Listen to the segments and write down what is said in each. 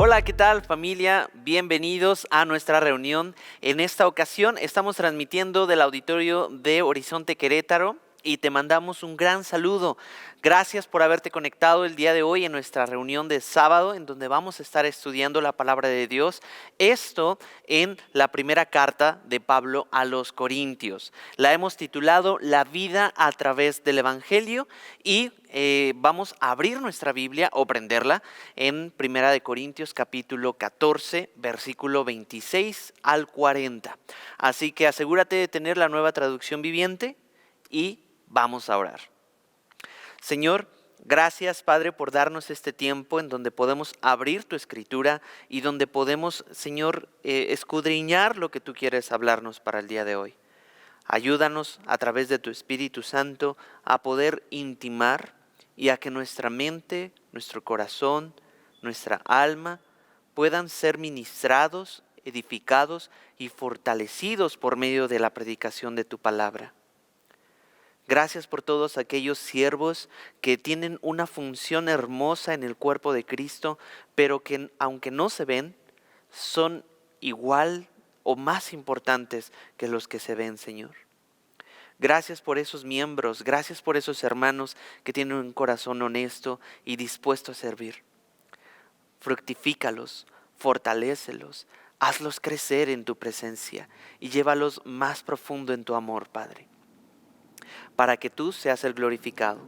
Hola, ¿qué tal familia? Bienvenidos a nuestra reunión. En esta ocasión estamos transmitiendo del auditorio de Horizonte Querétaro y te mandamos un gran saludo. Gracias por haberte conectado el día de hoy en nuestra reunión de sábado, en donde vamos a estar estudiando la palabra de Dios. Esto en la primera carta de Pablo a los Corintios. La hemos titulado La vida a través del Evangelio y vamos a abrir nuestra Biblia o prenderla en Primera de Corintios capítulo 14, versículo 26 al 40. Así que asegúrate de tener la Nueva Traducción Viviente y vamos a orar. Señor, gracias Padre por darnos este tiempo en donde podemos abrir tu escritura y donde podemos, Señor, escudriñar lo que tú quieres hablarnos para el día de hoy. Ayúdanos a través de tu Espíritu Santo a poder intimar y a que nuestra mente, nuestro corazón, nuestra alma puedan ser ministrados, edificados y fortalecidos por medio de la predicación de tu palabra. Gracias por todos aquellos siervos que tienen una función hermosa en el cuerpo de Cristo, pero que aunque no se ven, son igual o más importantes que los que se ven, Señor. Gracias por esos miembros, gracias por esos hermanos que tienen un corazón honesto y dispuesto a servir. Fructifícalos, fortalécelos, hazlos crecer en tu presencia y llévalos más profundo en tu amor, Padre, para que tú seas el glorificado.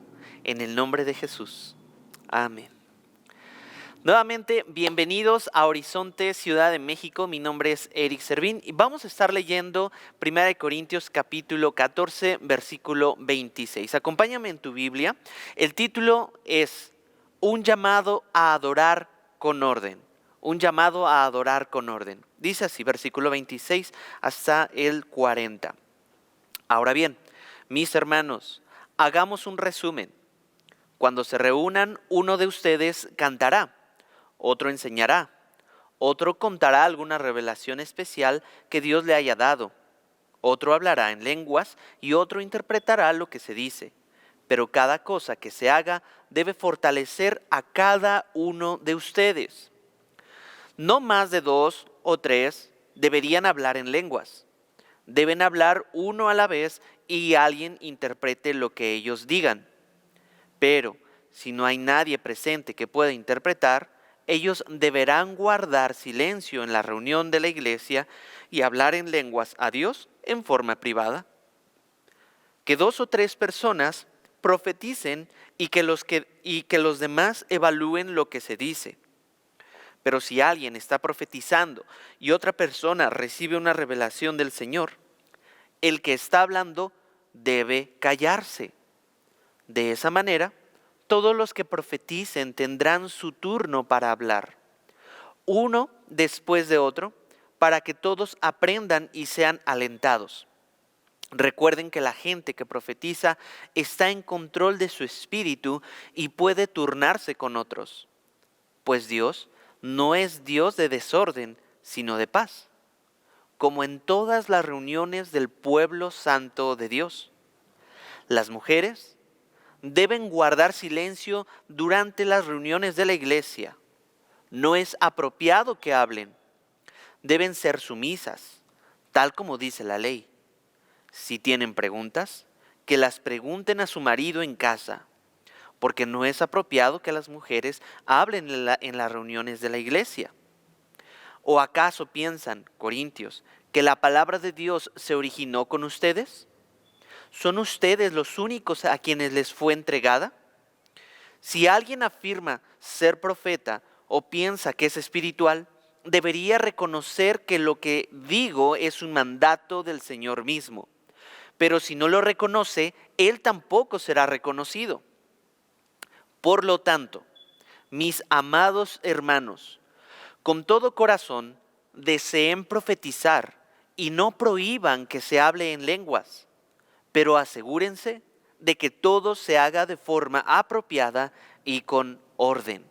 En el nombre de Jesús. Amén. Nuevamente, bienvenidos a Horizonte, Ciudad de México. Mi nombre es Eric Servín y vamos a estar leyendo 1 Corintios capítulo 14, versículo 26. Acompáñame en tu Biblia. El título es Un llamado a adorar con orden. Un llamado a adorar con orden. Dice así, versículo 26 hasta el 40. Ahora bien, mis hermanos, hagamos un resumen. Cuando se reúnan, uno de ustedes cantará, otro enseñará, otro contará alguna revelación especial que Dios le haya dado, otro hablará en lenguas y otro interpretará lo que se dice. Pero cada cosa que se haga debe fortalecer a cada uno de ustedes. No más de 2 o 3 deberían hablar en lenguas. Deben hablar uno a la vez y alguien interprete lo que ellos digan. Pero si no hay nadie presente que pueda interpretar, ellos deberán guardar silencio en la reunión de la iglesia y hablar en lenguas a Dios en forma privada. Que 2 o 3 personas profeticen y que los demás evalúen lo que se dice. Pero si alguien está profetizando y otra persona recibe una revelación del Señor, el que está hablando debe callarse. De esa manera, todos los que profeticen tendrán su turno para hablar, uno después de otro, para que todos aprendan y sean alentados. Recuerden que la gente que profetiza está en control de su espíritu y puede turnarse con otros, pues Dios no es Dios de desorden, sino de paz, como en todas las reuniones del pueblo santo de Dios. Las mujeres deben guardar silencio durante las reuniones de la iglesia. No es apropiado que hablen. Deben ser sumisas, tal como dice la ley. Si tienen preguntas, que las pregunten a su marido en casa, porque no es apropiado que las mujeres hablen en las reuniones de la iglesia. ¿O acaso piensan, Corintios, que la palabra de Dios se originó con ustedes? ¿Son ustedes los únicos a quienes les fue entregada? Si alguien afirma ser profeta o piensa que es espiritual, debería reconocer que lo que digo es un mandato del Señor mismo. Pero si no lo reconoce, él tampoco será reconocido. Por lo tanto, mis amados hermanos, con todo corazón deseen profetizar y no prohíban que se hable en lenguas, pero asegúrense de que todo se haga de forma apropiada y con orden.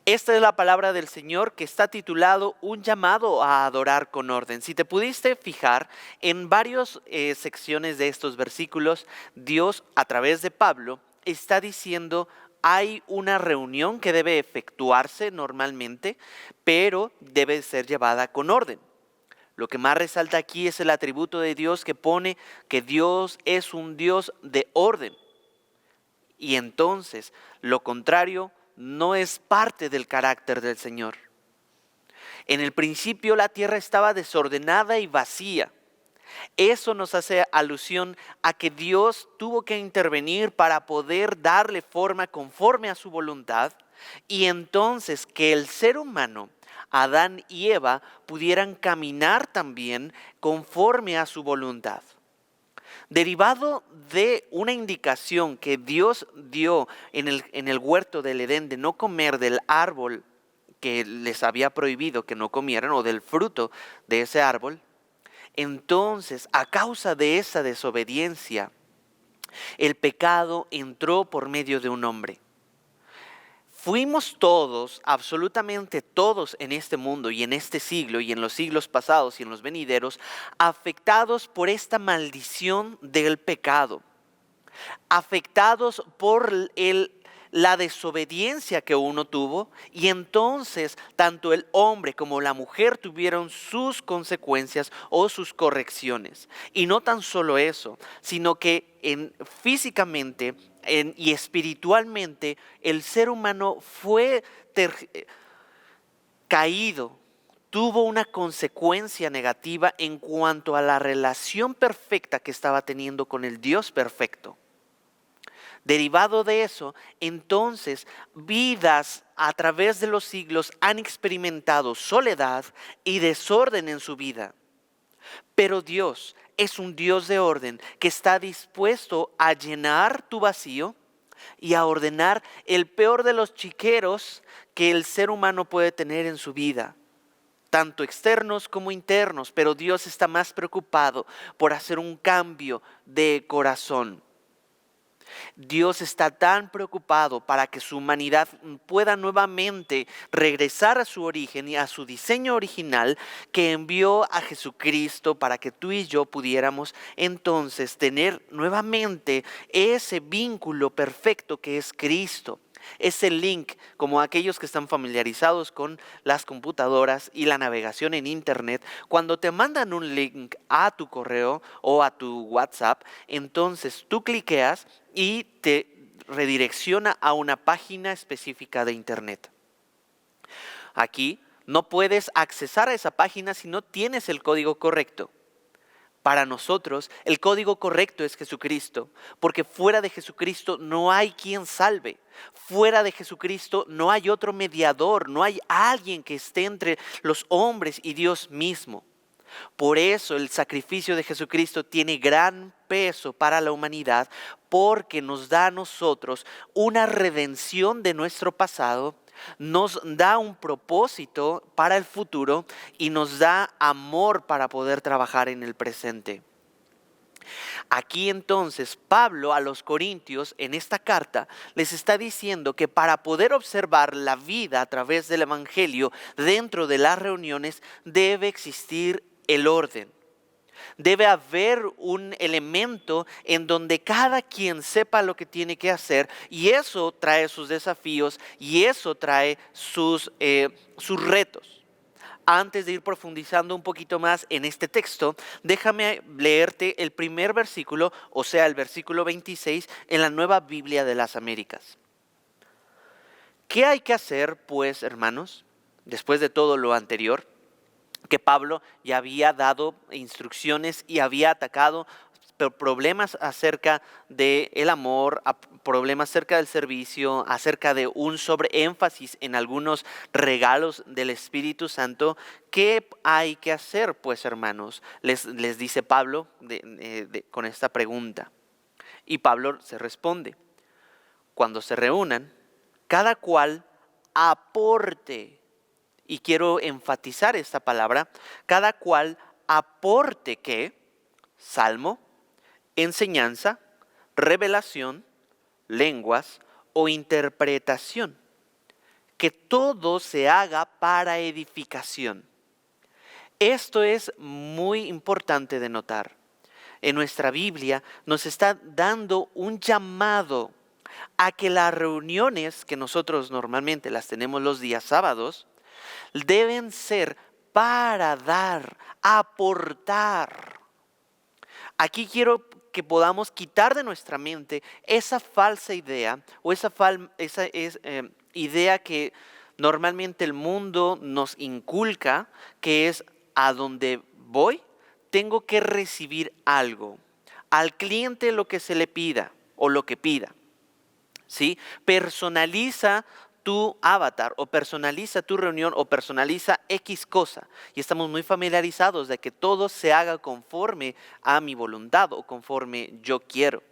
Esta es la palabra del Señor que está titulado Un llamado a adorar con orden. Si te pudiste fijar en varias secciones de estos versículos, Dios a través de Pablo está diciendo hay una reunión que debe efectuarse normalmente, pero debe ser llevada con orden. Lo que más resalta aquí es el atributo de Dios que pone que Dios es un Dios de orden. Y entonces, lo contrario no es parte del carácter del Señor. En el principio la tierra estaba desordenada y vacía. Eso nos hace alusión a que Dios tuvo que intervenir para poder darle forma conforme a su voluntad y entonces que el ser humano, Adán y Eva, pudieran caminar también conforme a su voluntad. Derivado de una indicación que Dios dio en el huerto del Edén de no comer del árbol que les había prohibido que no comieran o del fruto de ese árbol, entonces, a causa de esa desobediencia, el pecado entró por medio de un hombre. Fuimos todos, absolutamente todos en este mundo y en este siglo y en los siglos pasados y en los venideros, afectados por esta maldición del pecado, afectados por la desobediencia que uno tuvo, y entonces tanto el hombre como la mujer tuvieron sus consecuencias o sus correcciones. Y no tan solo eso, sino que físicamente y espiritualmente el ser humano fue caído, tuvo una consecuencia negativa en cuanto a la relación perfecta que estaba teniendo con el Dios perfecto. Derivado de eso, entonces, vidas a través de los siglos han experimentado soledad y desorden en su vida. Pero Dios es un Dios de orden que está dispuesto a llenar tu vacío y a ordenar el peor de los chiqueros que el ser humano puede tener en su vida, tanto externos como internos. Pero Dios está más preocupado por hacer un cambio de corazón. Dios está tan preocupado para que su humanidad pueda nuevamente regresar a su origen y a su diseño original, que envió a Jesucristo para que tú y yo pudiéramos entonces tener nuevamente ese vínculo perfecto que es Cristo. Ese link, como aquellos que están familiarizados con las computadoras y la navegación en internet, cuando te mandan un link a tu correo o a tu WhatsApp, entonces tú cliqueas y te redirecciona a una página específica de internet. Aquí no puedes accesar a esa página si no tienes el código correcto. Para nosotros, el código correcto es Jesucristo, porque fuera de Jesucristo no hay quien salve. Fuera de Jesucristo no hay otro mediador, no hay alguien que esté entre los hombres y Dios mismo. Por eso el sacrificio de Jesucristo tiene gran peso para la humanidad, porque nos da a nosotros una redención de nuestro pasado, nos da un propósito para el futuro y nos da amor para poder trabajar en el presente. Aquí entonces Pablo a los Corintios en esta carta les está diciendo que para poder observar la vida a través del Evangelio dentro de las reuniones debe existir el orden. Debe haber un elemento en donde cada quien sepa lo que tiene que hacer, y eso trae sus desafíos y eso trae sus retos. Antes de ir profundizando un poquito más en este texto, déjame leerte el primer versículo, o sea, el versículo 26 en la Nueva Biblia de las Américas. ¿Qué hay que hacer, pues, hermanos, después de todo lo anterior? Que Pablo ya había dado instrucciones y había atacado problemas acerca del amor, problemas acerca del servicio, acerca de un sobreénfasis en algunos regalos del Espíritu Santo. ¿Qué hay que hacer, pues, hermanos? Les dice Pablo con esta pregunta. Y Pablo se responde: cuando se reúnan, cada cual aporte. Y quiero enfatizar esta palabra: cada cual aporte ¿qué? Salmo, enseñanza, revelación, lenguas o interpretación. Que todo se haga para edificación. Esto es muy importante de notar. En nuestra Biblia nos está dando un llamado a que las reuniones que nosotros normalmente las tenemos los días sábados deben ser para dar, aportar. Aquí quiero que podamos quitar de nuestra mente esa falsa idea o esa idea que normalmente el mundo nos inculca, que es: a donde voy tengo que recibir algo. Al cliente lo que se le pida o lo que pida, ¿sí? Personaliza tu avatar o personaliza tu reunión o personaliza X cosa. Y estamos muy familiarizados de que todo se haga conforme a mi voluntad o conforme yo quiero.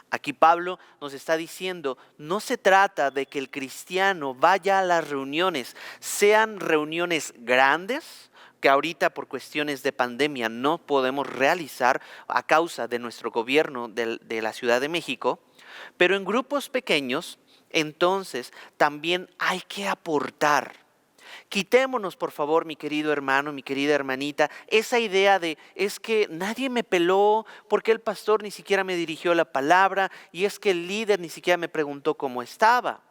Aquí Pablo nos está diciendo, no se trata de que el cristiano vaya a las reuniones, sean reuniones grandes, que ahorita por cuestiones de pandemia no podemos realizar a causa de nuestro gobierno de la Ciudad de México, pero en grupos pequeños, entonces también hay que aportar. Quitémonos, por favor, mi querido hermano, mi querida hermanita, esa idea de: es que nadie me peló, porque el pastor ni siquiera me dirigió la palabra, y es que el líder ni siquiera me preguntó cómo estaba.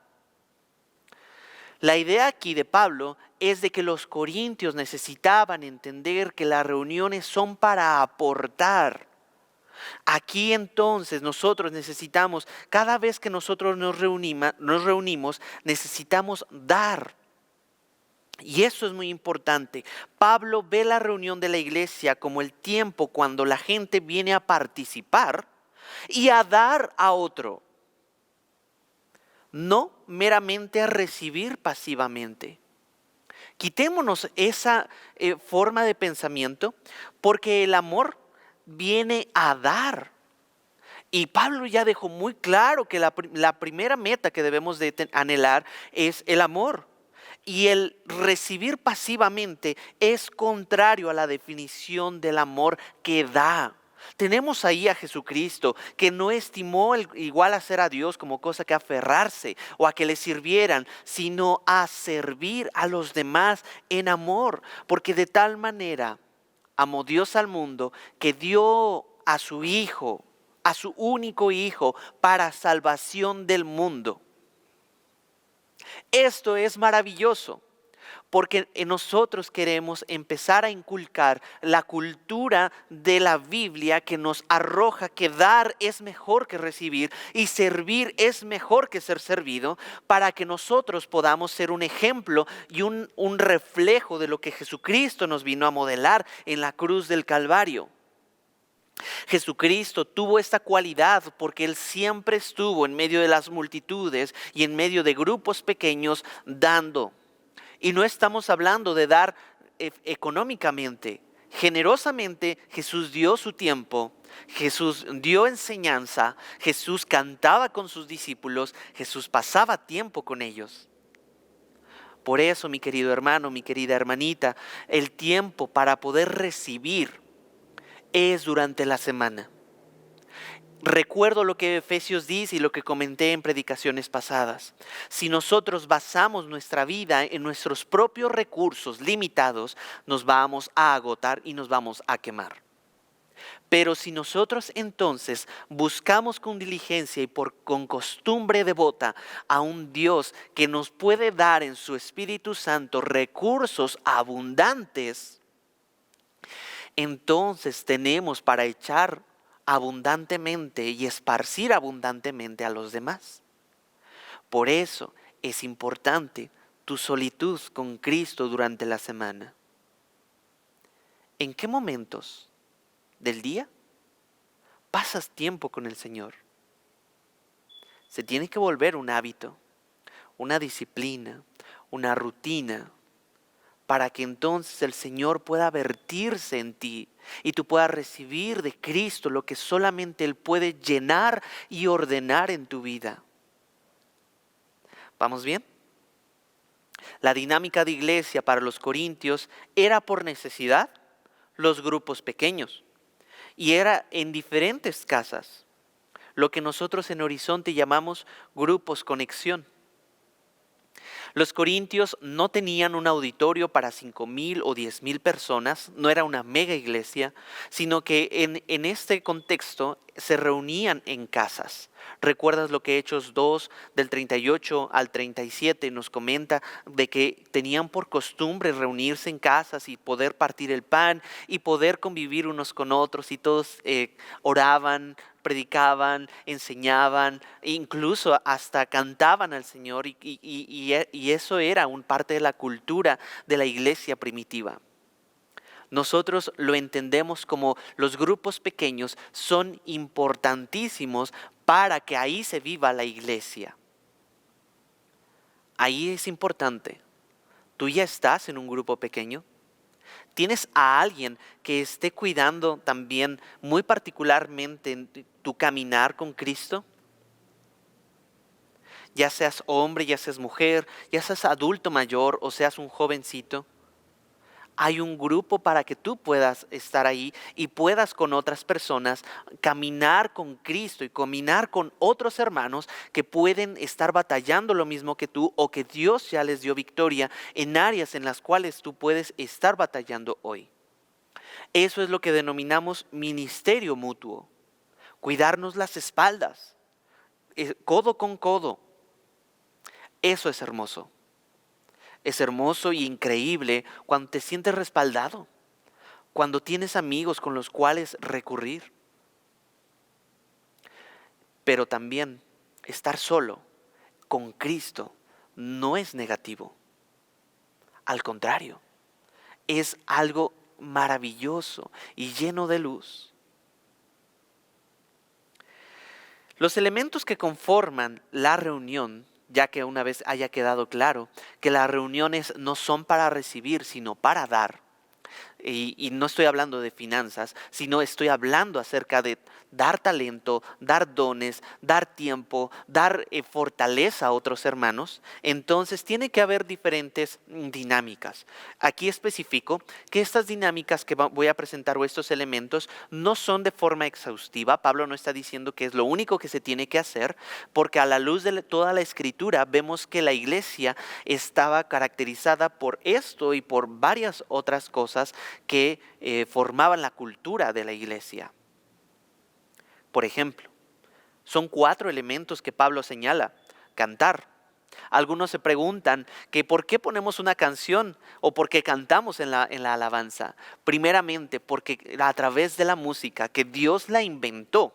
La idea aquí de Pablo es de que los corintios necesitaban entender que las reuniones son para aportar. Aquí entonces nosotros necesitamos, cada vez que nosotros nos reunimos, necesitamos dar. Y eso es muy importante. Pablo ve la reunión de la iglesia como el tiempo cuando la gente viene a participar y a dar a otro, no meramente a recibir pasivamente. Quitémonos esa forma de pensamiento, porque el amor viene a dar. Y Pablo ya dejó muy claro que la primera meta que debemos de anhelar es el amor. Y el recibir pasivamente es contrario a la definición del amor que da. Tenemos ahí a Jesucristo, que no estimó igual a ser a Dios como cosa que aferrarse o a que le sirvieran, sino a servir a los demás en amor. Porque de tal manera amó Dios al mundo que dio a su Hijo, a su único Hijo, para salvación del mundo. Esto es maravilloso, porque nosotros queremos empezar a inculcar la cultura de la Biblia que nos arroja que dar es mejor que recibir y servir es mejor que ser servido, para que nosotros podamos ser un ejemplo y un reflejo de lo que Jesucristo nos vino a modelar en la cruz del Calvario. Jesucristo tuvo esta cualidad porque Él siempre estuvo en medio de las multitudes y en medio de grupos pequeños dando. Y no estamos hablando de dar económicamente. Generosamente Jesús dio su tiempo, Jesús dio enseñanza, Jesús cantaba con sus discípulos, Jesús pasaba tiempo con ellos. Por eso, mi querido hermano, mi querida hermanita, el tiempo para poder recibir es durante la semana. Recuerdo lo que Efesios dice y lo que comenté en predicaciones pasadas. Si nosotros basamos nuestra vida en nuestros propios recursos limitados, nos vamos a agotar y nos vamos a quemar. Pero si nosotros entonces buscamos con diligencia y con costumbre devota a un Dios que nos puede dar en su Espíritu Santo recursos abundantes, entonces tenemos para echar abundantemente y esparcir abundantemente a los demás. Por eso es importante tu solitud con Cristo durante la semana. ¿En qué momentos del día pasas tiempo con el Señor? Se tiene que volver un hábito, una disciplina, una rutina, para que entonces el Señor pueda vertirse en ti y tú puedas recibir de Cristo lo que solamente Él puede llenar y ordenar en tu vida. ¿Vamos bien? La dinámica de iglesia para los corintios era por necesidad los grupos pequeños y era en diferentes casas, lo que nosotros en Horizonte llamamos grupos conexión. Los corintios no tenían un auditorio para 5,000 o 10,000 personas, no era una mega iglesia, sino que en este contexto se reunían en casas. ¿Recuerdas lo que Hechos 2 del 38 al 37 nos comenta de que tenían por costumbre reunirse en casas y poder partir el pan y poder convivir unos con otros y todos oraban, predicaban, enseñaban, e incluso hasta cantaban al Señor y eso era un parte de la cultura de la iglesia primitiva? Nosotros lo entendemos como los grupos pequeños son importantísimos para que ahí se viva la iglesia. Ahí es importante. ¿Tú ya estás en un grupo pequeño? ¿Tienes a alguien que esté cuidando también muy particularmente en tu caminar con Cristo? Ya seas hombre, ya seas mujer, ya seas adulto mayor o seas un jovencito. Hay un grupo para que tú puedas estar ahí y puedas con otras personas caminar con Cristo y caminar con otros hermanos que pueden estar batallando lo mismo que tú o que Dios ya les dio victoria en áreas en las cuales tú puedes estar batallando hoy. Eso es lo que denominamos ministerio mutuo. Cuidarnos las espaldas, codo con codo. Eso es hermoso. Es hermoso y increíble cuando te sientes respaldado, cuando tienes amigos con los cuales recurrir. Pero también estar solo con Cristo no es negativo. Al contrario, es algo maravilloso y lleno de luz. Los elementos que conforman la reunión, ya que una vez haya quedado claro que las reuniones no son para recibir, sino para dar. Y no estoy hablando de finanzas, sino estoy hablando acerca de dar talento, dar dones, dar tiempo, dar fortaleza a otros hermanos. Entonces tiene que haber diferentes dinámicas. Aquí especifico que estas dinámicas que voy a presentar o estos elementos no son de forma exhaustiva. Pablo no está diciendo que es lo único que se tiene que hacer, porque a la luz de toda la escritura vemos que la iglesia estaba caracterizada por esto y por varias otras cosas que formaban la cultura de la iglesia. Por ejemplo, son 4 elementos que Pablo señala. Cantar. Algunos se preguntan que por qué ponemos una canción o por qué cantamos en la alabanza. Primeramente, porque a través de la música que Dios la inventó,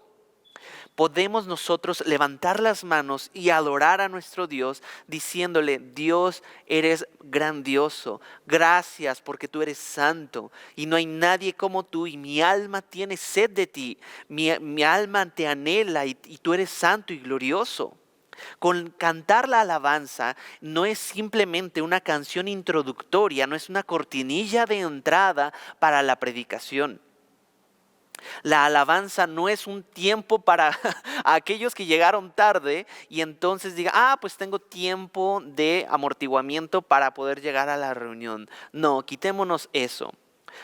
podemos nosotros levantar las manos y adorar a nuestro Dios diciéndole: Dios, eres grandioso, gracias porque tú eres santo y no hay nadie como tú y mi alma tiene sed de ti, mi alma te anhela y tú eres santo y glorioso. Con cantar la alabanza no es simplemente una canción introductoria, no es una cortinilla de entrada para la predicación. La alabanza no es un tiempo para aquellos que llegaron tarde y entonces digan: pues tengo tiempo de amortiguamiento para poder llegar a la reunión. No, quitémonos eso.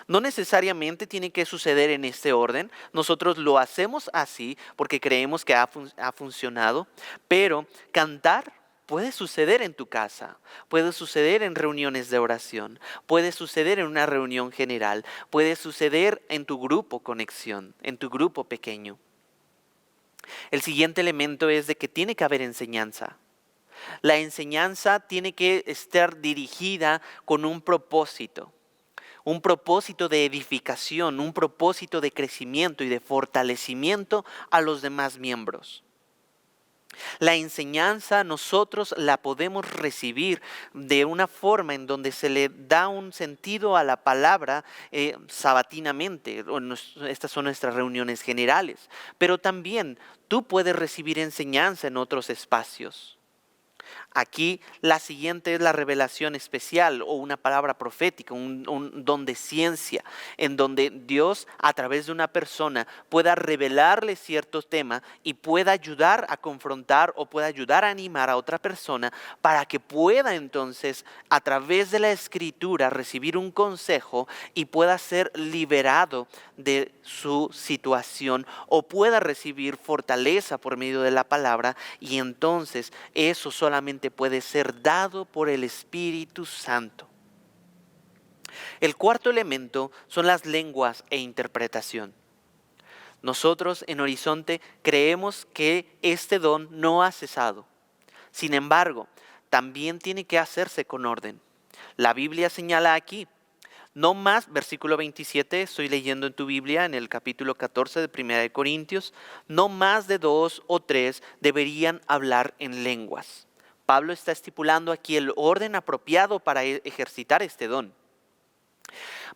No necesariamente tiene que suceder en este orden. Nosotros lo hacemos así porque creemos que ha funcionado, pero cantar puede suceder en tu casa, puede suceder en reuniones de oración, puede suceder en una reunión general, puede suceder en tu grupo conexión, en tu grupo pequeño. El siguiente elemento es de que tiene que haber enseñanza. La enseñanza tiene que estar dirigida con un propósito de edificación, un propósito de crecimiento y de fortalecimiento a los demás miembros. La enseñanza nosotros la podemos recibir de una forma en donde se le da un sentido a la palabra sabatinamente. Estas son nuestras reuniones generales. Pero también tú puedes recibir enseñanza en otros espacios. Aquí la siguiente es la revelación especial o una palabra profética, un don de ciencia, en donde Dios a través de una persona pueda revelarle cierto tema y pueda ayudar a confrontar o pueda ayudar a animar a otra persona para que pueda entonces a través de la escritura recibir un consejo y pueda ser liberado de su situación o pueda recibir fortaleza por medio de la palabra, y entonces eso solamente puede ser dado por el Espíritu Santo. El cuarto elemento son las lenguas e interpretación. Nosotros en Horizonte creemos que este don no ha cesado. Sin embargo, también tiene que hacerse con orden. La Biblia señala aquí, no más, versículo 27, estoy leyendo en tu Biblia, en el capítulo 14 de Primera de Corintios, no más de 2 o 3 deberían hablar en lenguas. Pablo está estipulando aquí el orden apropiado para ejercitar este don.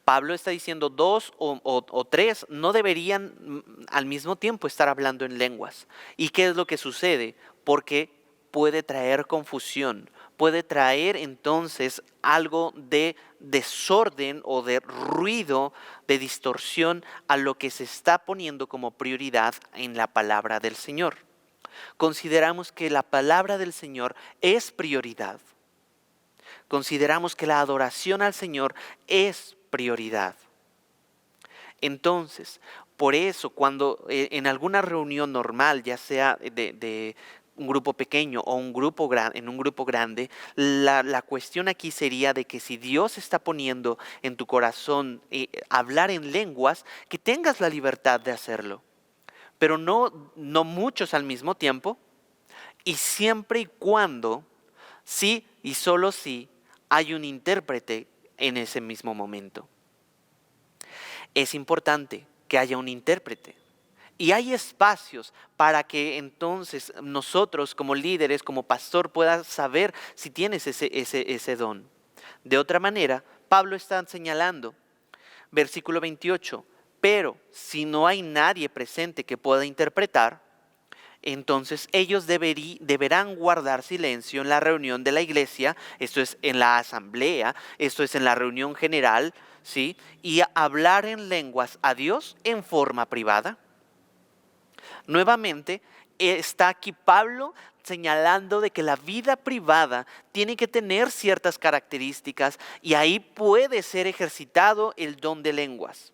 Pablo está diciendo 2 o 3 no deberían al mismo tiempo estar hablando en lenguas. ¿Y qué es lo que sucede? Porque puede traer confusión, puede traer entonces algo de desorden o de ruido, de distorsión a lo que se está poniendo como prioridad en la palabra del Señor. Consideramos que la palabra del Señor es prioridad. Consideramos que la adoración al Señor es prioridad. Entonces, por eso, cuando en alguna reunión normal, ya sea de un grupo pequeño o en un grupo grande, la cuestión aquí sería de que si Dios está poniendo en tu corazón hablar en lenguas, que tengas la libertad de hacerlo, pero no muchos al mismo tiempo, y siempre y cuando, sí y solo si, hay un intérprete en ese mismo momento. Es importante que haya un intérprete. Y hay espacios para que entonces nosotros como líderes, como pastor, puedas saber si tienes ese don. De otra manera, Pablo está señalando, versículo 28, pero si no hay nadie presente que pueda interpretar, entonces ellos deberán guardar silencio en la reunión de la iglesia, esto es en la asamblea, esto es en la reunión general, ¿sí? Y hablar en lenguas a Dios en forma privada. Nuevamente está aquí Pablo señalando de que la vida privada tiene que tener ciertas características y ahí puede ser ejercitado el don de lenguas.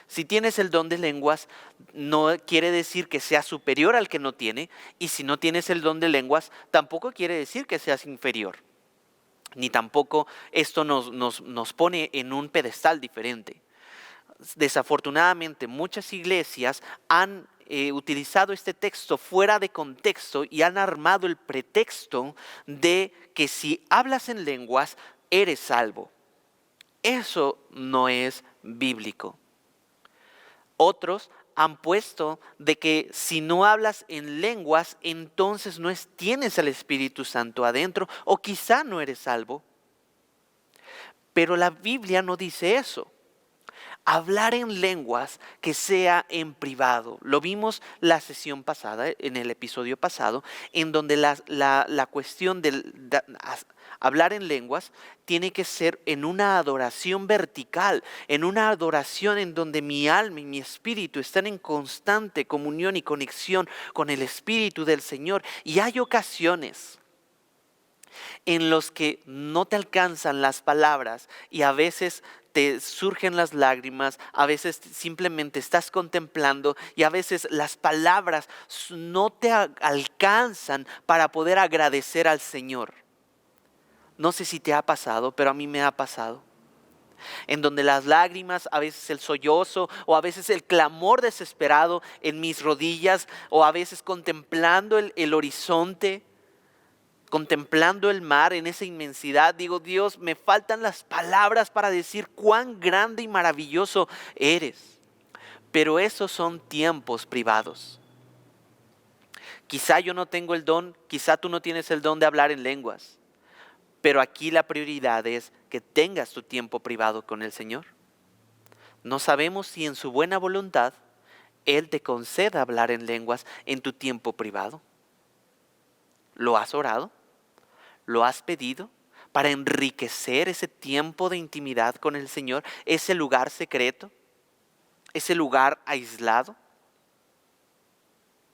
Si tienes el don de lenguas, no quiere decir que seas superior al que no tiene, y si no tienes el don de lenguas, tampoco quiere decir que seas inferior. Ni tampoco esto nos pone en un pedestal diferente. Desafortunadamente, muchas iglesias han utilizado este texto fuera de contexto y han armado el pretexto de que si hablas en lenguas, eres salvo. Eso no es bíblico. Otros han puesto de que si no hablas en lenguas, entonces no tienes el Espíritu Santo adentro o quizá no eres salvo. Pero la Biblia no dice eso. Hablar en lenguas que sea en privado. Lo vimos la sesión pasada, en el episodio pasado, en donde la cuestión de hablar en lenguas tiene que ser en una adoración vertical, en una adoración en donde mi alma y mi espíritu están en constante comunión y conexión con el Espíritu del Señor. Y hay ocasiones en los que no te alcanzan las palabras y a veces te surgen las lágrimas, a veces simplemente estás contemplando y a veces las palabras no te alcanzan para poder agradecer al Señor. No sé si te ha pasado, pero a mí me ha pasado. En donde las lágrimas, a veces el sollozo o a veces el clamor desesperado en mis rodillas o a veces contemplando el horizonte, contemplando el mar en esa inmensidad, digo, Dios, me faltan las palabras para decir cuán grande y maravilloso eres. Pero esos son tiempos privados. Quizá yo no tengo el don, quizá tú no tienes el don de hablar en lenguas. Pero aquí la prioridad es que tengas tu tiempo privado con el Señor. No sabemos si en su buena voluntad Él te conceda hablar en lenguas en tu tiempo privado. ¿Lo has orado? ¿Lo has pedido para enriquecer ese tiempo de intimidad con el Señor? ¿Ese lugar secreto? ¿Ese lugar aislado?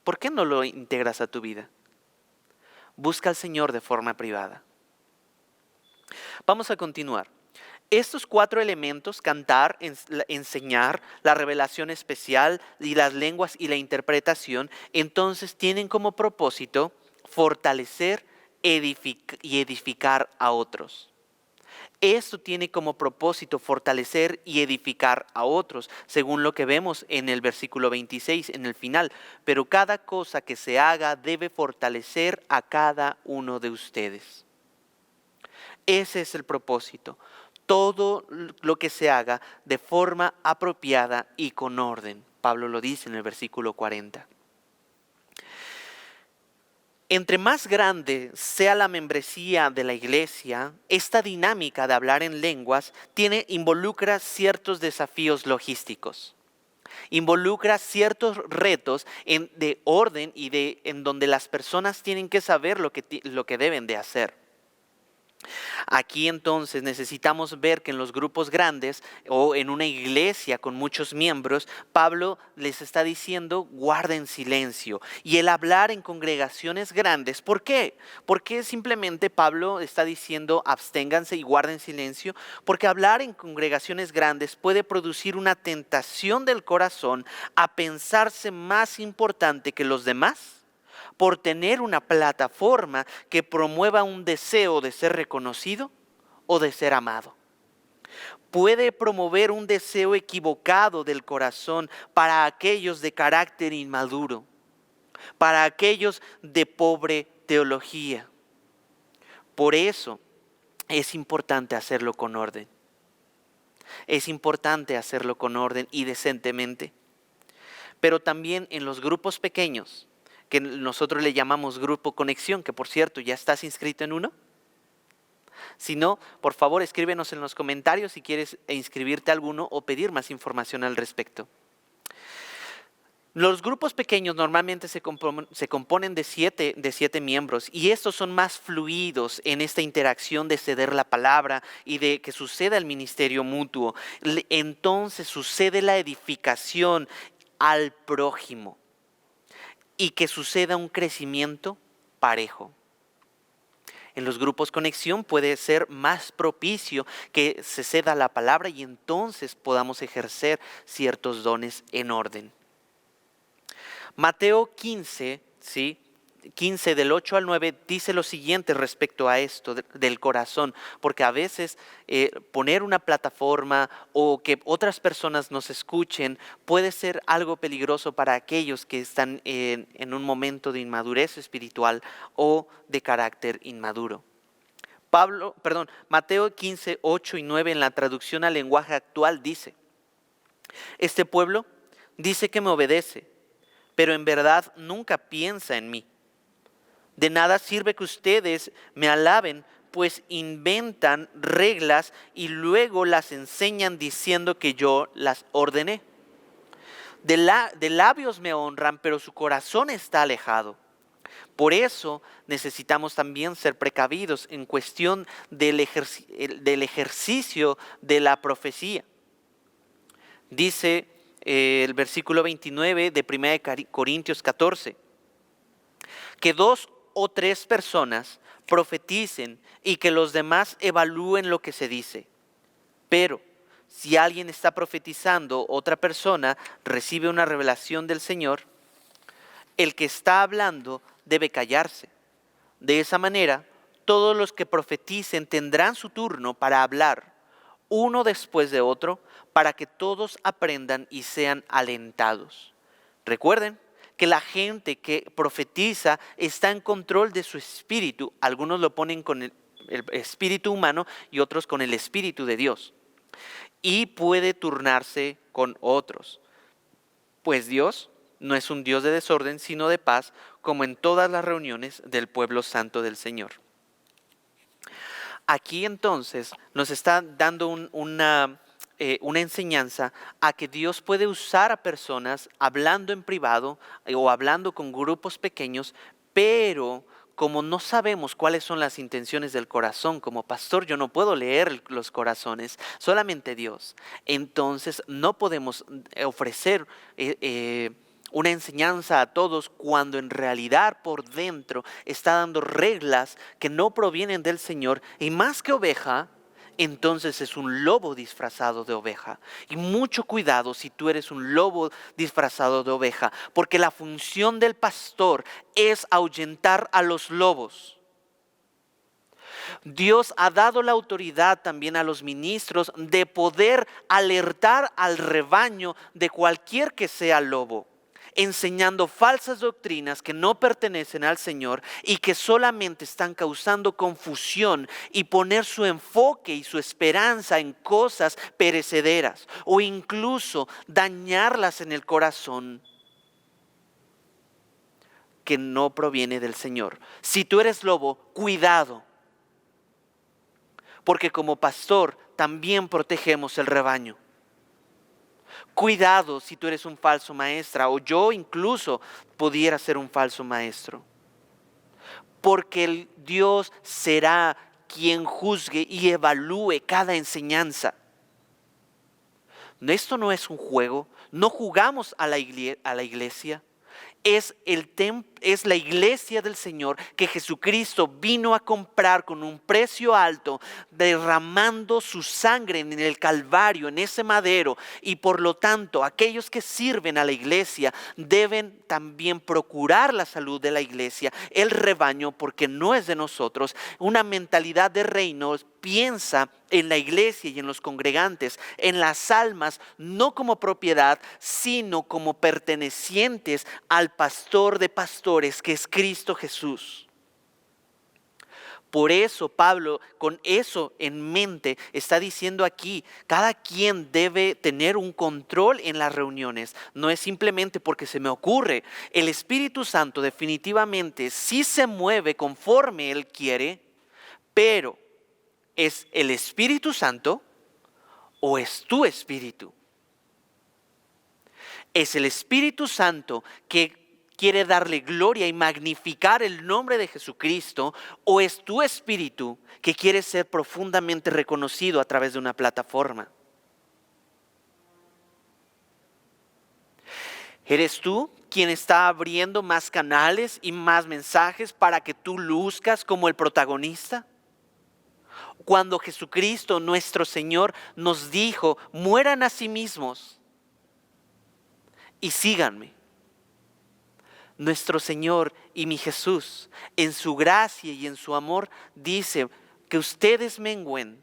¿Por qué no lo integras a tu vida? Busca al Señor de forma privada. Vamos a continuar. Estos 4 elementos, cantar, enseñar, la revelación especial y las lenguas y la interpretación, entonces tienen como propósito fortalecer y edificar a otros. Esto tiene como propósito fortalecer y edificar a otros, según lo que vemos en el versículo 26, en el final. Pero cada cosa que se haga debe fortalecer a cada uno de ustedes. Ese es el propósito. Todo lo que se haga de forma apropiada y con orden. Pablo lo dice en el versículo 40. Entre más grande sea la membresía de la iglesia, esta dinámica de hablar en lenguas involucra ciertos desafíos logísticos. Involucra ciertos retos de orden y en donde las personas tienen que saber lo que deben de hacer. Aquí entonces necesitamos ver que en los grupos grandes o en una iglesia con muchos miembros, Pablo les está diciendo guarden silencio. Y el hablar en congregaciones grandes, ¿por qué? ¿Por qué simplemente Pablo está diciendo absténganse y guarden silencio? Porque hablar en congregaciones grandes puede producir una tentación del corazón a pensarse más importante que los demás, por tener una plataforma que promueva un deseo de ser reconocido o de ser amado. Puede promover un deseo equivocado del corazón para aquellos de carácter inmaduro, para aquellos de pobre teología. Por eso es importante hacerlo con orden. Es importante hacerlo con orden y decentemente. Pero también en los grupos pequeños, que nosotros le llamamos Grupo Conexión, que por cierto, ¿ya estás inscrito en uno? Si no, por favor escríbenos en los comentarios si quieres inscribirte a alguno o pedir más información al respecto. Los grupos pequeños normalmente se componen de siete miembros y estos son más fluidos en esta interacción de ceder la palabra y de que suceda el ministerio mutuo. Entonces sucede la edificación al prójimo y que suceda un crecimiento parejo. En los grupos conexión puede ser más propicio que se ceda la palabra y entonces podamos ejercer ciertos dones en orden. Mateo 15, ¿sí? 15 del 8 al 9 dice lo siguiente respecto a esto del corazón, porque a veces poner una plataforma o que otras personas nos escuchen puede ser algo peligroso para aquellos que están en un momento de inmadurez espiritual o de carácter inmaduro. Mateo 15, 8 y 9 en la traducción al lenguaje actual dice: este pueblo dice que me obedece, pero en verdad nunca piensa en mí. De nada sirve que ustedes me alaben, pues inventan reglas y luego las enseñan diciendo que yo las ordené. De labios me honran, pero su corazón está alejado. Por eso necesitamos también ser precavidos en cuestión del ejercicio de la profecía. Dice el versículo 29 de 1 Corintios 14, que 2 o 3 personas profeticen y que los demás evalúen lo que se dice. Pero si alguien está profetizando, otra persona recibe una revelación del Señor, el que está hablando debe callarse. De esa manera, todos los que profeticen tendrán su turno para hablar, uno después de otro, para que todos aprendan y sean alentados. Recuerden que la gente que profetiza está en control de su espíritu. Algunos lo ponen con el espíritu humano y otros con el espíritu de Dios. Y puede turnarse con otros. Pues Dios no es un Dios de desorden, sino de paz, como en todas las reuniones del pueblo santo del Señor. Aquí entonces nos está dando una enseñanza a que Dios puede usar a personas hablando en privado o hablando con grupos pequeños, pero como no sabemos cuáles son las intenciones del corazón, como pastor yo no puedo leer los corazones, solamente Dios. Entonces no podemos ofrecer una enseñanza a todos cuando en realidad por dentro está dando reglas que no provienen del Señor, y más que oveja, entonces es un lobo disfrazado de oveja. Y mucho cuidado si tú eres un lobo disfrazado de oveja, porque la función del pastor es ahuyentar a los lobos. Dios ha dado la autoridad también a los ministros de poder alertar al rebaño de cualquier que sea lobo, enseñando falsas doctrinas que no pertenecen al Señor y que solamente están causando confusión y poner su enfoque y su esperanza en cosas perecederas o incluso dañarlas en el corazón que no proviene del Señor. Si tú eres lobo, cuidado, porque como pastor también protegemos el rebaño. Cuidado si tú eres un falso maestra o yo incluso pudiera ser un falso maestro. Porque el Dios será quien juzgue y evalúe cada enseñanza. Esto no es un juego, no jugamos a la iglesia. Es la iglesia del Señor que Jesucristo vino a comprar con un precio alto, derramando su sangre en el Calvario, en ese madero. Y por lo tanto, aquellos que sirven a la iglesia deben también procurar la salud de la iglesia, el rebaño, porque no es de nosotros. Una mentalidad de reino piensa en la iglesia y en los congregantes, en las almas, no como propiedad, sino como pertenecientes al pastor de pastores, que es Cristo Jesús. Por eso Pablo, con eso en mente, está diciendo aquí, cada quien debe tener un control en las reuniones. No es simplemente porque se me ocurre. El Espíritu Santo definitivamente sí se mueve conforme Él quiere, pero ¿es el Espíritu Santo o es tu espíritu? ¿Es el Espíritu Santo que quiere darle gloria y magnificar el nombre de Jesucristo, o es tu espíritu que quiere ser profundamente reconocido a través de una plataforma? ¿Eres tú quien está abriendo más canales y más mensajes para que tú luzcas como el protagonista? Cuando Jesucristo, nuestro Señor, nos dijo, mueran a sí mismos y síganme. Nuestro Señor y mi Jesús, en su gracia y en su amor, dice que ustedes mengüen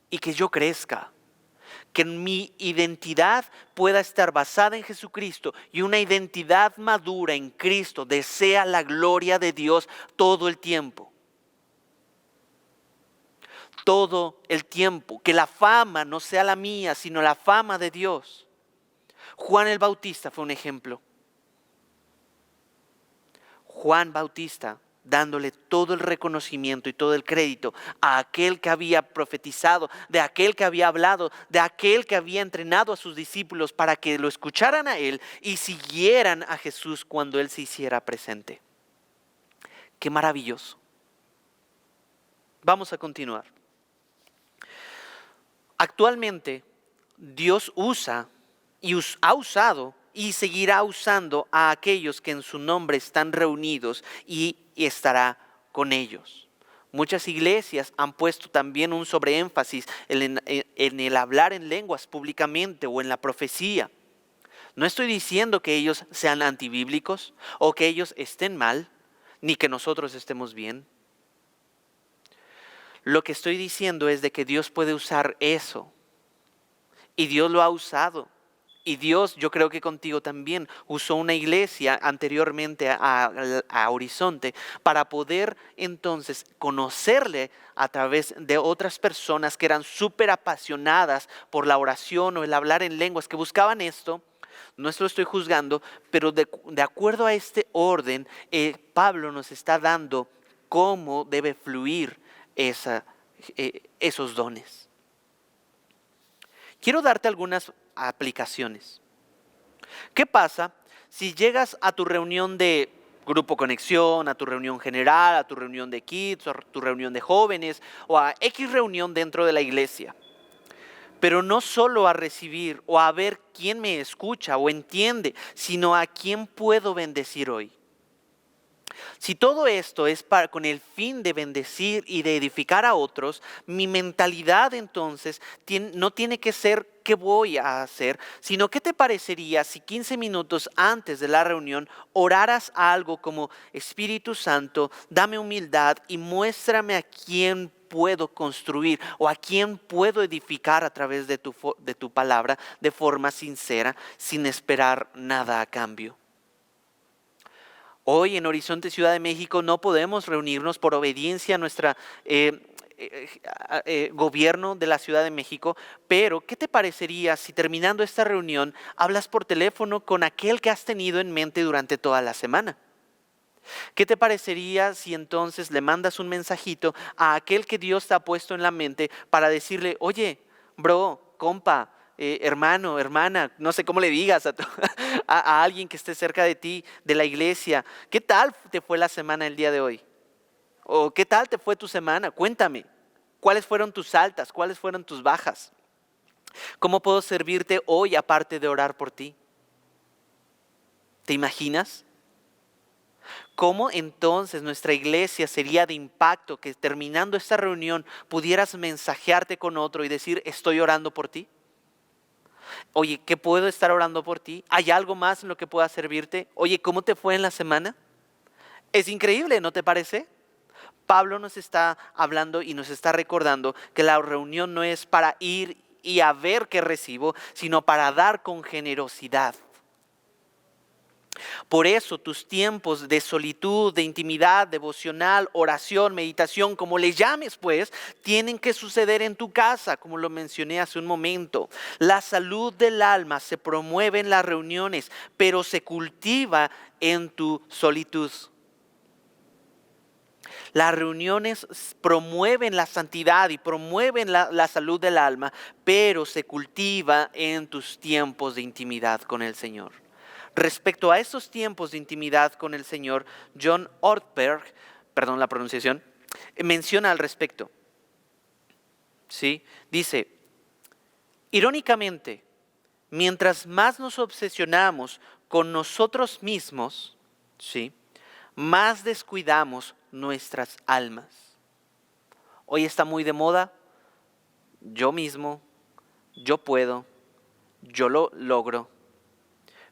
y que yo crezca. Que mi identidad pueda estar basada en Jesucristo y una identidad madura en Cristo desea la gloria de Dios todo el tiempo. Todo el tiempo, que la fama no sea la mía, sino la fama de Dios. Juan el Bautista fue un ejemplo. Juan Bautista dándole todo el reconocimiento y todo el crédito a aquel que había profetizado, de aquel que había hablado, de aquel que había entrenado a sus discípulos para que lo escucharan a él y siguieran a Jesús cuando él se hiciera presente. Qué maravilloso. Vamos a continuar. Actualmente, Dios usa y ha usado y seguirá usando a aquellos que en su nombre están reunidos y estará con ellos. Muchas iglesias han puesto también un sobreénfasis en el hablar en lenguas públicamente o en la profecía. No estoy diciendo que ellos sean antibíblicos o que ellos estén mal, ni que nosotros estemos bien. Lo que estoy diciendo es de que Dios puede usar eso. Y Dios lo ha usado. Y Dios, yo creo que contigo también, usó una iglesia anteriormente a Horizonte para poder entonces conocerle a través de otras personas que eran súper apasionadas por la oración o el hablar en lenguas, que buscaban esto. No se lo estoy juzgando, pero de acuerdo a este orden, Pablo nos está dando cómo debe fluir esos dones. Quiero darte algunas aplicaciones. ¿Qué pasa si llegas a tu reunión de Grupo Conexión, a tu reunión general, a tu reunión de kids, a tu reunión de jóvenes o a X reunión dentro de la iglesia? Pero no solo a recibir o a ver quién me escucha o entiende, sino a quién puedo bendecir hoy. Si todo esto es con el fin de bendecir y de edificar a otros, mi mentalidad entonces no tiene que ser qué voy a hacer, sino qué te parecería si 15 minutos antes de la reunión oraras algo como: Espíritu Santo, dame humildad y muéstrame a quién puedo construir o a quién puedo edificar a través de tu palabra de forma sincera, sin esperar nada a cambio. Hoy en Horizonte Ciudad de México no podemos reunirnos por obediencia a nuestro gobierno de la Ciudad de México, pero ¿qué te parecería si terminando esta reunión hablas por teléfono con aquel que has tenido en mente durante toda la semana? ¿Qué te parecería si entonces le mandas un mensajito a aquel que Dios te ha puesto en la mente para decirle: oye, bro, compa, hermano, hermana, no sé cómo le digas a alguien que esté cerca de ti, de la iglesia, ¿qué tal te fue la semana el día de hoy? ¿O qué tal te fue tu semana? Cuéntame, ¿cuáles fueron tus altas? ¿Cuáles fueron tus bajas? ¿Cómo puedo servirte hoy aparte de orar por ti? ¿Te imaginas? ¿Cómo entonces nuestra iglesia sería de impacto que terminando esta reunión pudieras mensajearte con otro y decir: estoy orando por ti? Oye, ¿qué puedo estar orando por ti? ¿Hay algo más en lo que pueda servirte? Oye, ¿cómo te fue en la semana? Es increíble, ¿no te parece? Pablo nos está hablando y nos está recordando que la reunión no es para ir y a ver qué recibo, sino para dar con generosidad. Por eso tus tiempos de solitud, de intimidad, devocional, oración, meditación, como le llames pues, tienen que suceder en tu casa, como lo mencioné hace un momento. La salud del alma se promueve en las reuniones, pero se cultiva en tu solitud. Las reuniones promueven la santidad y promueven la salud del alma, pero se cultiva en tus tiempos de intimidad con el Señor. Respecto a estos tiempos de intimidad con el Señor, John Ortberg, perdón la pronunciación, menciona al respecto. ¿Sí? Dice: irónicamente, mientras más nos obsesionamos con nosotros mismos, ¿sí?, más descuidamos nuestras almas. Hoy está muy de moda: yo mismo, yo puedo, yo lo logro.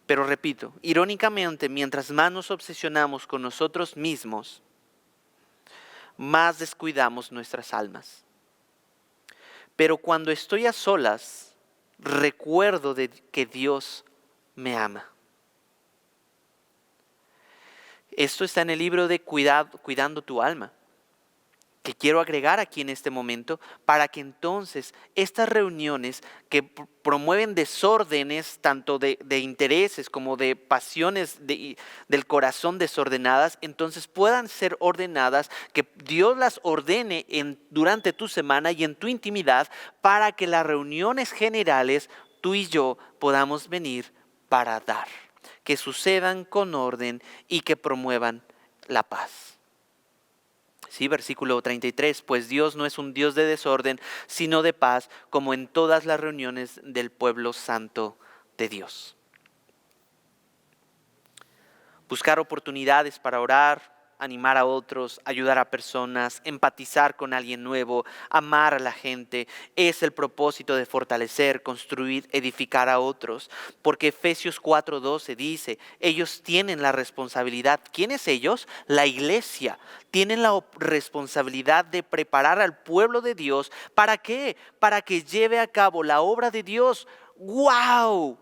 Pero repito, irónicamente, mientras más nos obsesionamos con nosotros mismos, más descuidamos nuestras almas. Pero cuando estoy a solas, recuerdo que Dios me ama. Esto está en el libro de Cuidando tu alma, que quiero agregar aquí en este momento, para que entonces estas reuniones que promueven desórdenes, tanto de intereses como de pasiones del corazón desordenadas, entonces puedan ser ordenadas, que Dios las ordene durante tu semana y en tu intimidad, para que las reuniones generales tú y yo podamos venir para dar, que sucedan con orden y que promuevan la paz. Sí, versículo 33, pues Dios no es un Dios de desorden, sino de paz, como en todas las reuniones del pueblo santo de Dios. Buscar oportunidades para orar, animar a otros, ayudar a personas, empatizar con alguien nuevo, amar a la gente, es el propósito de fortalecer, construir, edificar a otros. Porque Efesios 4:12 dice: ellos tienen la responsabilidad. ¿Quiénes ellos? La iglesia. Tienen la responsabilidad de preparar al pueblo de Dios. ¿Para qué? Para que lleve a cabo la obra de Dios. ¡Wow!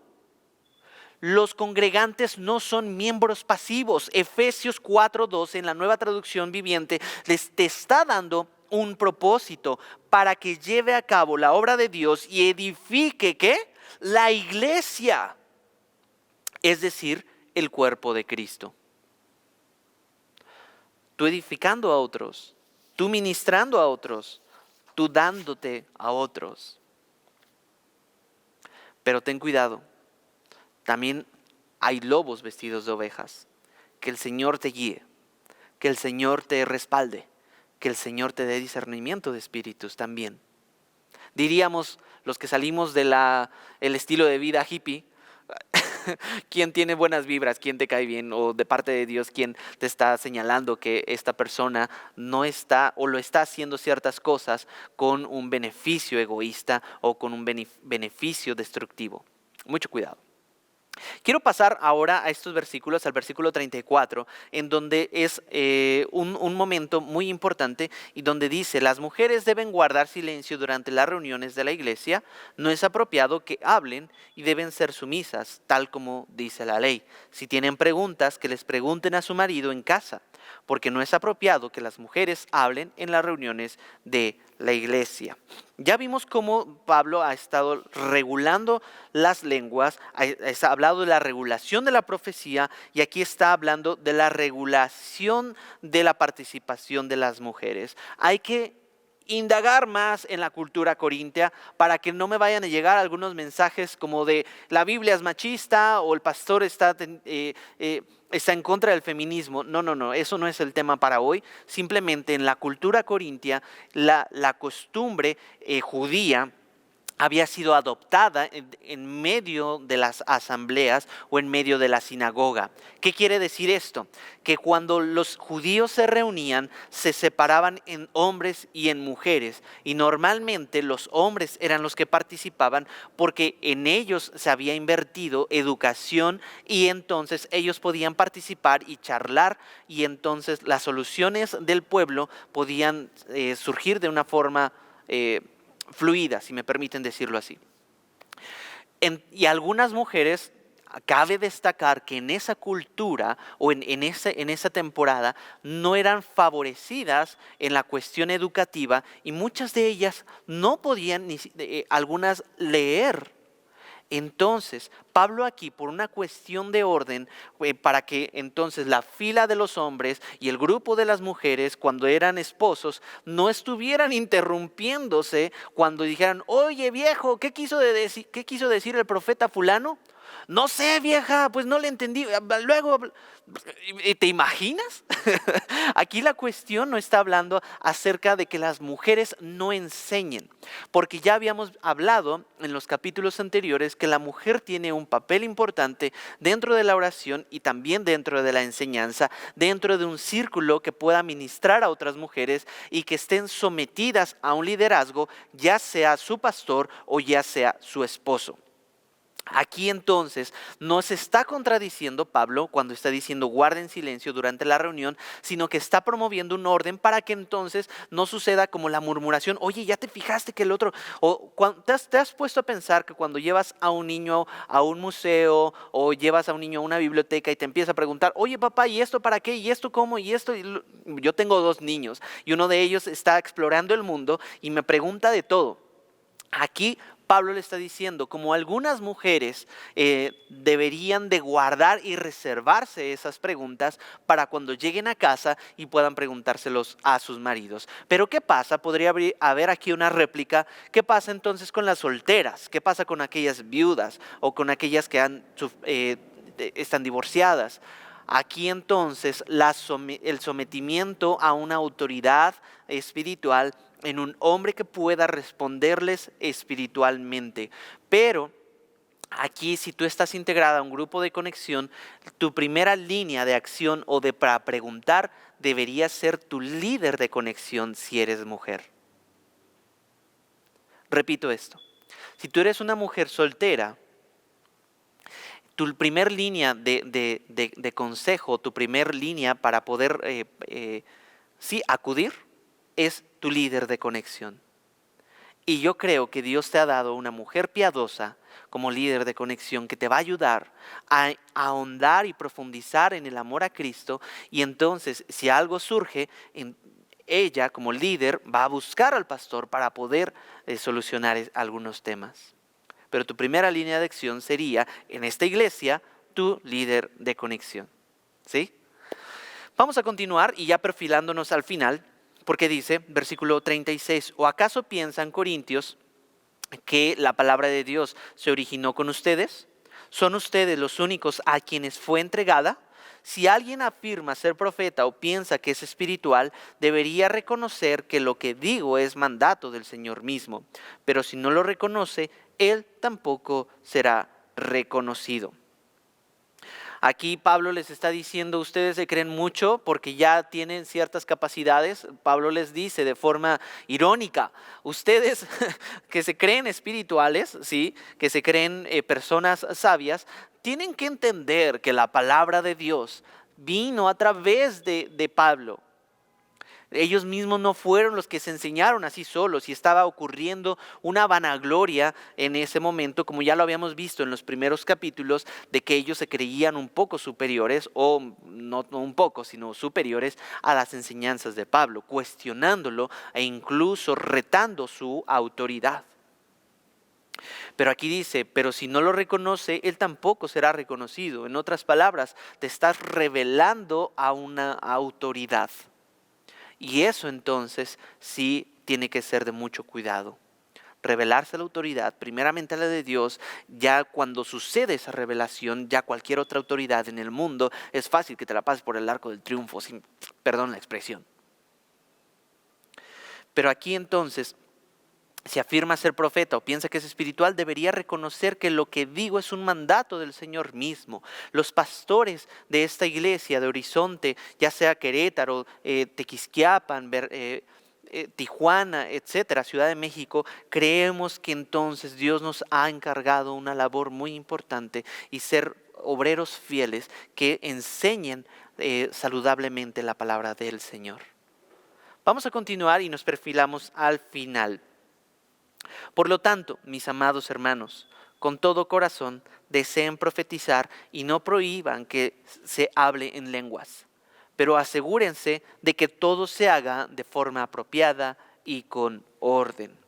Los congregantes no son miembros pasivos. Efesios 4:12 en la Nueva Traducción Viviente te está dando un propósito para que lleve a cabo la obra de Dios y edifique, ¿qué? La iglesia, es decir, el cuerpo de Cristo. Tú edificando a otros, tú ministrando a otros, tú dándote a otros. Pero ten cuidado. También hay lobos vestidos de ovejas. Que el Señor te guíe, que el Señor te respalde, que el Señor te dé discernimiento de espíritus también. Diríamos los que salimos del estilo de vida hippie, quién tiene buenas vibras, quién te cae bien, o de parte de Dios, quién te está señalando que esta persona no está o lo está haciendo ciertas cosas con un beneficio egoísta o con un beneficio destructivo. Mucho cuidado. Quiero pasar ahora a estos versículos, al versículo 34, en donde es un momento muy importante y donde dice: las mujeres deben guardar silencio durante las reuniones de la iglesia, no es apropiado que hablen y deben ser sumisas, tal como dice la ley. Si tienen preguntas, que les pregunten a su marido en casa, porque no es apropiado que las mujeres hablen en las reuniones de la iglesia. Ya vimos cómo Pablo ha estado regulando las lenguas, ha hablado de la regulación de la profecía y aquí está hablando de la regulación de la participación de las mujeres. Hay que indagar más en la cultura corintia para que no me vayan a llegar algunos mensajes como de la Biblia es machista o el pastor está en contra del feminismo. No, eso no es el tema para hoy. Simplemente en la cultura corintia la costumbre judía había sido adoptada en medio de las asambleas o en medio de la sinagoga. ¿Qué quiere decir esto? Que cuando los judíos se reunían, se separaban en hombres y en mujeres. Y normalmente los hombres eran los que participaban porque en ellos se había invertido educación y entonces ellos podían participar y charlar y entonces las soluciones del pueblo podían surgir de una forma fluida, si me permiten decirlo así. Y algunas mujeres, cabe destacar que en esa cultura o en esa temporada no eran favorecidas en la cuestión educativa y muchas de ellas no podían, algunas, leer. Entonces, Pablo aquí, por una cuestión de orden, para que entonces la fila de los hombres y el grupo de las mujeres, cuando eran esposos, no estuvieran interrumpiéndose cuando dijeran: oye viejo, ¿qué quiso decir el profeta fulano? No sé, vieja, pues no le entendí. Luego, ¿te imaginas? Aquí la cuestión no está hablando acerca de que las mujeres no enseñen, porque ya habíamos hablado en los capítulos anteriores que la mujer tiene un papel importante dentro de la oración y también dentro de la enseñanza, dentro de un círculo que pueda ministrar a otras mujeres y que estén sometidas a un liderazgo, ya sea su pastor o ya sea su esposo. Aquí entonces no se está contradiciendo Pablo cuando está diciendo guarden silencio durante la reunión, sino que está promoviendo un orden para que entonces no suceda como la murmuración: oye, ya te fijaste que el otro, o te has puesto a pensar que cuando llevas a un niño a un museo o llevas a un niño a una biblioteca y te empieza a preguntar: oye papá, ¿y esto para qué? ¿Y esto cómo? ¿Y esto? Yo tengo 2 niños y uno de ellos está explorando el mundo y me pregunta de todo. Aquí Pablo le está diciendo, como algunas mujeres deberían de guardar y reservarse esas preguntas para cuando lleguen a casa y puedan preguntárselos a sus maridos. Pero ¿qué pasa? Podría haber aquí una réplica. ¿Qué pasa entonces con las solteras? ¿Qué pasa con aquellas viudas o con aquellas que están divorciadas? Aquí entonces el sometimiento a una autoridad espiritual en un hombre que pueda responderles espiritualmente. Pero aquí, si tú estás integrada a un grupo de conexión, tu primera línea de acción o de para preguntar debería ser tu líder de conexión si eres mujer. Repito esto: si tú eres una mujer soltera, tu primer línea de consejo, tu primer línea para poder acudir es tu líder de conexión. Y yo creo que Dios te ha dado una mujer piadosa como líder de conexión que te va a ayudar a ahondar y profundizar en el amor a Cristo. Y entonces, si algo surge, ella como líder va a buscar al pastor para poder solucionar algunos temas. Pero tu primera línea de acción sería, en esta iglesia, tu líder de conexión. ¿Sí? Vamos a continuar y ya perfilándonos al final, porque dice, versículo 36, ¿o acaso piensan, corintios, que la palabra de Dios se originó con ustedes? ¿Son ustedes los únicos a quienes fue entregada? Si alguien afirma ser profeta o piensa que es espiritual, debería reconocer que lo que digo es mandato del Señor mismo. Pero si no lo reconoce, él tampoco será reconocido. Aquí Pablo les está diciendo, ustedes se creen mucho porque ya tienen ciertas capacidades. Pablo les dice de forma irónica, ustedes que se creen espirituales, ¿sí? Que se creen personas sabias, tienen que entender que la palabra de Dios vino a través de Pablo. Ellos mismos no fueron los que se enseñaron así solos y estaba ocurriendo una vanagloria en ese momento, como ya lo habíamos visto en los primeros capítulos, de que ellos se creían un poco superiores, o no un poco, sino superiores a las enseñanzas de Pablo, cuestionándolo e incluso retando su autoridad. Pero aquí dice, pero si no lo reconoce, él tampoco será reconocido. En otras palabras, te estás revelando a una autoridad. Y eso entonces sí tiene que ser de mucho cuidado. Revelarse a la autoridad, primeramente a la de Dios, ya cuando sucede esa revelación, ya cualquier otra autoridad en el mundo, es fácil que te la pases por el arco del triunfo, sin, perdón la expresión. Pero aquí entonces, si afirma ser profeta o piensa que es espiritual, debería reconocer que lo que digo es un mandato del Señor mismo. Los pastores de esta iglesia de Horizonte, ya sea Querétaro, Tequisquiapan, Tijuana, etcétera, Ciudad de México, creemos que entonces Dios nos ha encargado una labor muy importante y ser obreros fieles que enseñen saludablemente la palabra del Señor. Vamos a continuar y nos perfilamos al final. Por lo tanto, mis amados hermanos, con todo corazón deseen profetizar y no prohíban que se hable en lenguas, pero asegúrense de que todo se haga de forma apropiada y con orden.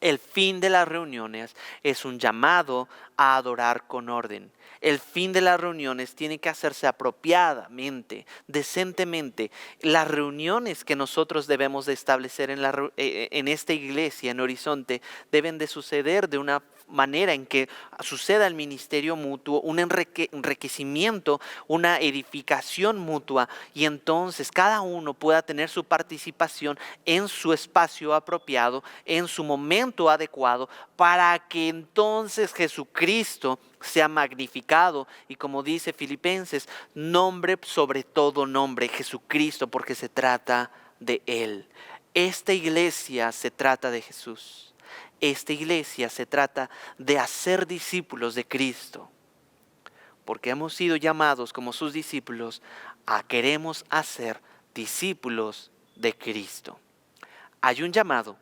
El fin de las reuniones es un llamado a adorar con orden. El fin de las reuniones tiene que hacerse apropiadamente, decentemente. Las reuniones que nosotros debemos de establecer en esta iglesia, en Horizonte, deben de suceder de una manera en que suceda el ministerio mutuo, un enriquecimiento, una edificación mutua, y entonces cada uno pueda tener su participación en su espacio apropiado, en su momento adecuado, para que entonces Jesucristo sea magnificado y, como dice Filipenses, nombre sobre todo nombre, Jesucristo, porque se trata de Él. Esta iglesia se trata de Jesús. Esta iglesia se trata de hacer discípulos de Cristo, porque hemos sido llamados como sus discípulos a queremos hacer discípulos de Cristo. Hay un llamado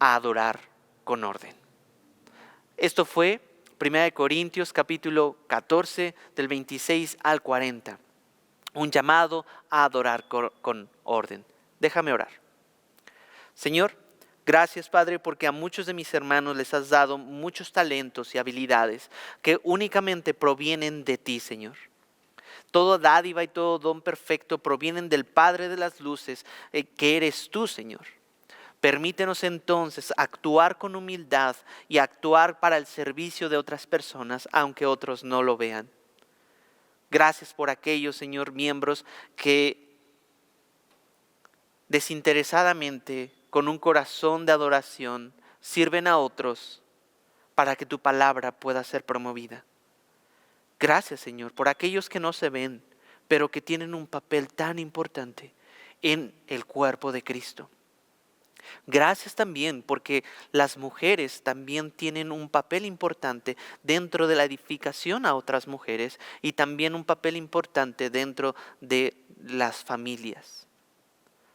a adorar con orden. Esto fue 1 Corintios capítulo 14 del 26 al 40. Un llamado a adorar con orden. Déjame orar. Señor, gracias, Padre, porque a muchos de mis hermanos les has dado muchos talentos y habilidades que únicamente provienen de ti, Señor. Toda dádiva y todo don perfecto provienen del Padre de las luces, que eres tú, Señor. Permítenos entonces actuar con humildad y actuar para el servicio de otras personas, aunque otros no lo vean. Gracias por aquellos, Señor, miembros que desinteresadamente, con un corazón de adoración, sirven a otros para que tu palabra pueda ser promovida. Gracias, Señor, por aquellos que no se ven, pero que tienen un papel tan importante en el cuerpo de Cristo. Gracias también porque las mujeres también tienen un papel importante dentro de la edificación a otras mujeres y también un papel importante dentro de las familias.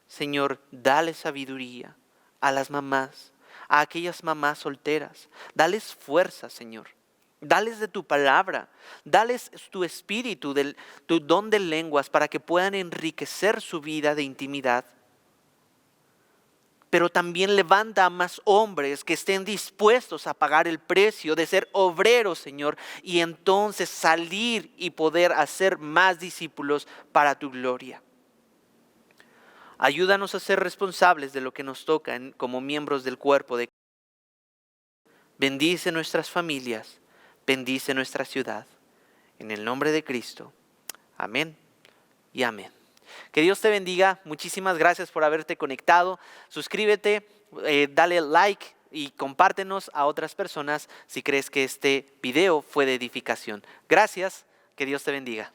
Señor, dale sabiduría a las mamás, a aquellas mamás solteras. Dales fuerza, Señor. Dales de tu palabra. Dales tu espíritu, tu don de lenguas para que puedan enriquecer su vida de intimidad. Pero también levanta a más hombres que estén dispuestos a pagar el precio de ser obreros, Señor, y entonces salir y poder hacer más discípulos para tu gloria. Ayúdanos a ser responsables de lo que nos toca como miembros del cuerpo de Cristo. Bendice nuestras familias, bendice nuestra ciudad. En el nombre de Cristo. Amén y amén. Que Dios te bendiga. Muchísimas gracias por haberte conectado. Suscríbete, dale like y compártenos a otras personas si crees que este video fue de edificación. Gracias Que Dios te bendiga.